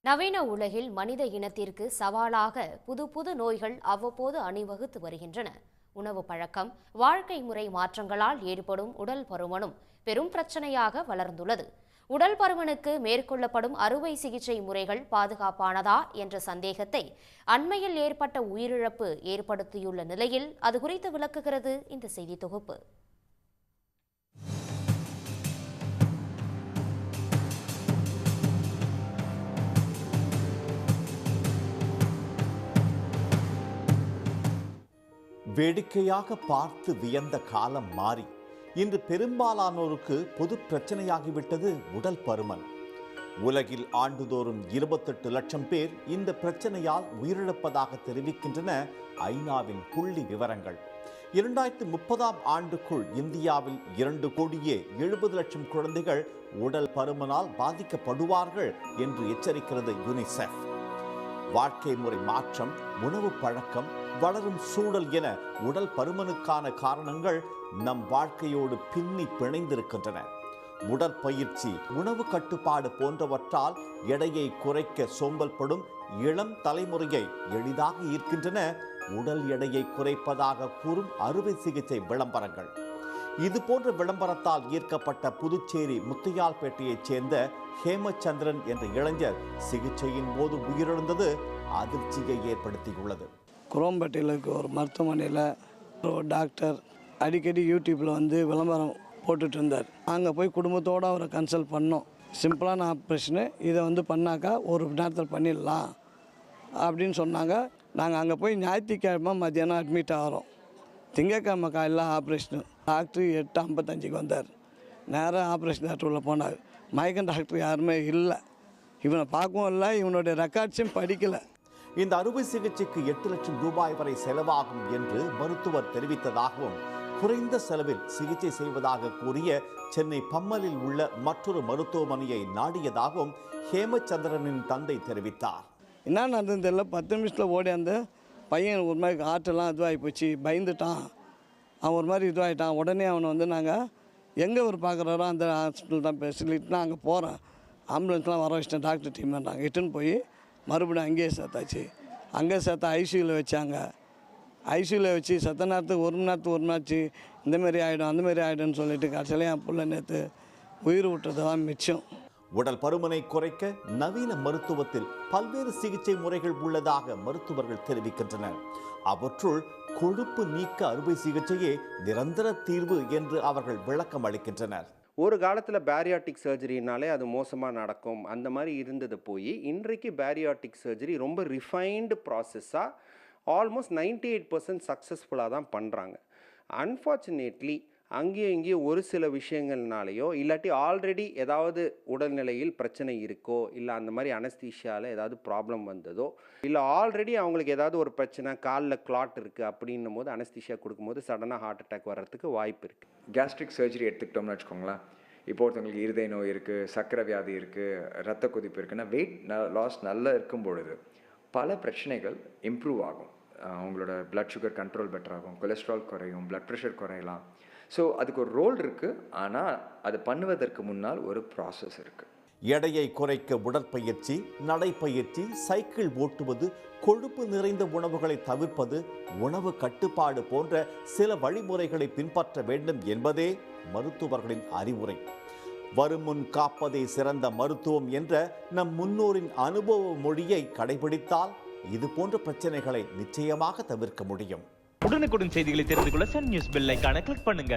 நவீன உலகில் மனித இனத்திற்கு சவாலாக புது புது நோய்கள் அவ்வப்போது அணிவகுத்து வருகின்றன. உணவு பழக்கம், வாழ்க்கை முறை மாற்றங்களால் ஏற்படும் உடல் பருமனும் பெரும் பிரச்சனையாக வளர்ந்துள்ளது. உடல் பருமனுக்கு மேற்கொள்ளப்படும் அறுவை சிகிச்சை முறைகள் பாதுகாப்பானதா என்ற சந்தேகத்தை அண்மையில் ஏற்பட்ட உயிரிழப்பு ஏற்படுத்தியுள்ள நிலையில் அது குறித்து விளக்குகிறது இந்த செய்தி தொகுப்பு. வேடிக்கையாக பார்த்து வியந்த காலம் மாறி இன்று பெரும்பாலானோருக்கு பொது பிரச்சனையாகிவிட்டது உடல் பருமன். உலகில் ஆண்டுதோறும் 28 லட்சம் பேர் இந்த பிரச்சனையால் உயிரிழப்பதாக தெரிவிக்கின்றன ஐநாவின் புள்ளி விவரங்கள். 2030ஆம் ஆண்டுக்குள் இந்தியாவில் 2,70,00,000 குழந்தைகள் உடல் பருமனால் பாதிக்கப்படுவார்கள் என்று எச்சரிக்கிறது யுனிசெஃப். வாழ்க்கை முறை மாற்றம், உணவு பழக்கம், வளரும் சூழல் என உடல் பருமனுக்கான காரணங்கள் நம் வாழ்க்கையோடு பின்னி பிணைந்திருக்கின்றன. உடற்பயிற்சி, உணவு கட்டுப்பாடு போன்றவற்றால் எடையை குறைக்க சோம்பல்படும் இளம் தலைமுறையை எளிதாக ஈர்க்கின்றன உடல் எடையை குறைப்பதாக கூறும் அறுவை சிகிச்சை விளம்பரங்கள். இது போன்ற விளம்பரத்தால் ஈர்க்கப்பட்ட புதுச்சேரி முத்தையால்பேட்டையைச் சேர்ந்த ஹேமச்சந்திரன் என்ற இளைஞர் சிகிச்சையின் போது உயிரிழந்தது அதிர்ச்சியை ஏற்படுத்தியுள்ளது. குரோம்பேட்டையில் இருக்க ஒரு மருத்துவமனையில் ஒரு டாக்டர் அடிக்கடி யூடியூப்பில் விளம்பரம் போட்டுட்டு இருந்தார். அங்கே போய் குடும்பத்தோடு அவரை கன்சல்ட் பண்ணோம். சிம்பிளான ஆப்ரேஷனு, இதை பண்ணாக்கா ஒரு நேரத்தில் பண்ணிடலாம் அப்படின்னு சொன்னாங்க. நாங்கள் அங்கே போய் ஞாயிற்றுக்கிழமை மத்தியானம் அட்மிட் ஆகிறோம். திங்கக்கிழமை காலையில் ஆப்ரேஷனு. டாக்டர் 8:55 வந்தார். நேராக ஆப்ரேஷன் தேட்டர் உள்ள போனார். மயக்கம் டாக்டர் யாருமே இல்லை. இவனை பார்க்கவும் இல்லை, இவனுடைய ரெக்கார்ட்ஸையும் படிக்கலை. இந்த அறுவை சிகிச்சைக்கு 8 லட்சம் ரூபாய் வரை செலவாகும் என்று மருத்துவர் தெரிவித்ததாகவும், குறைந்த செலவில் சிகிச்சை செய்வதாக கூறிய சென்னை பம்மலில் உள்ள மற்றொரு மருத்துவமனையை நாடியதாகவும் ஹேமச்சந்திரனின் தந்தை தெரிவித்தார். என்ன நடந்தது தெரியல, 10 நிமிஷத்தில் ஓடி அந்த பையன் ஒரு மாதிரி ஆற்றெல்லாம் இதுவாகி போச்சு, பயந்துட்டான். அவன் ஒரு மாதிரி இதுவாகிட்டான். உடனே அவனை நாங்கள் எங்கே ஒரு பார்க்குறாரோ அந்த ஹாஸ்பிட்டல் தான் சொல்லிட்டு நான் அங்கே போகிறேன். ஆம்புலன்ஸ்லாம் வர வச்சிட்டேன், டாக்டர் டீம் நாங்கள் இட்டுன்னு போய் மறுபடியும் அங்கேயே சேர்த்தாச்சு. அங்கே சேர்த்தா ஐசியூவில் வச்சாங்க. ஐசியூவில் வச்சு சத்த நேரத்துக்கு ஒரு மணி நேரத்துக்கு இந்தமாரி ஆகிடும் அந்தமாரி ஆகிடும்னு சொல்லிட்டு கடைசியில் என் பிள்ளை நேற்று உயிர் விட்டுறது தான் மிச்சம். உடல் பருமனை குறைக்க நவீன மருத்துவத்தில் பல்வேறு சிகிச்சை முறைகள் உள்ளதாக மருத்துவர்கள் தெரிவிக்கின்றனர். அவற்றுள் கொழுப்பு நீக்க அறுவை சிகிச்சையே நிரந்தர தீர்வு என்று அவர்கள் விளக்கம் அளிக்கின்றனர். ஒரு காலத்தில் பேரியாட்டிக் சர்ஜரினாலே அது மோசமாக நடக்கும், அந்த மாதிரி இருந்தது போய் இன்றைக்கு பேரியாட்டிக் சர்ஜரி ரொம்ப ரிஃபைன்டு ப்ராசஸ்ஸாக ஆல்மோஸ்ட் 98% சக்ஸஸ்ஃபுல்லாக தான் பண்ணுறாங்க. அன்ஃபார்ச்சுனேட்லி அங்கேயும் இங்கேயும் ஒரு சில விஷயங்கள்னாலேயோ இல்லாட்டி ஆல்ரெடி ஏதாவது உடல்நிலையில் பிரச்சனை இருக்கோ, இல்லை அந்த மாதிரி அனஸ்தீஷியாவில் ஏதாவது ப்ராப்ளம் வந்ததோ, இல்லை ஆல்ரெடி அவங்களுக்கு ஏதாவது ஒரு பிரச்சனை, காலில் கிளாட் இருக்குது அப்படின்னும் போது அனஸ்தீஷியா கொடுக்கும்போது சடனாக ஹார்ட் அட்டாக் வர்றதுக்கு வாய்ப்பு இருக்குது. கேஸ்ட்ரிக் சர்ஜரி எடுத்துக்கிட்டோம்னு வச்சுக்கோங்களேன். இப்போ ஒருத்தவங்களுக்கு இருதய நோய் இருக்குது, சர்க்கரை வியாதி இருக்குது, ரத்த கொதிப்பு இருக்குன்னா வெயிட் லாஸ் நல்லா இருக்கும் பொழுது பல பிரச்சனைகள் இம்ப்ரூவ் ஆகும். அவங்களோட பிளட் சுகர் கண்ட்ரோல் பெட்டர் ஆகும், கொலஸ்ட்ரால் குறையும், பிளட் ப்ரெஷர் குறையலாம். ஸோ அதுக்கு ஒரு ரோல் இருக்குது. ஆனால் அது பண்ணுவதற்கு முன்னால் ஒரு ப்ராசஸ் இருக்குது. எடையை குறைக்க உடற்பயிற்சி, நடைப்பயிற்சி, சைக்கிள் ஓட்டுவது, கொழுப்பு நிறைந்த உணவுகளை தவிர்ப்பது, உணவு கட்டுப்பாடு போன்ற சில வழிமுறைகளை பின்பற்ற வேண்டும் என்பதே மருத்துவர்களின் அறிவுரை. வருமுன் காப்பதே சிறந்த மருத்துவம் என்ற நம் முன்னோரின் அனுபவ மொழியை கடைபிடித்தால் இது போன்ற பிரச்சனைகளை நிச்சயமாக தவிர்க்க முடியும். உடனுக்குடன் செய்திகளை தெரிந்து கொள்ள சன் நியூஸ் பெல் ஐகானை கிளிக் பண்ணுங்க.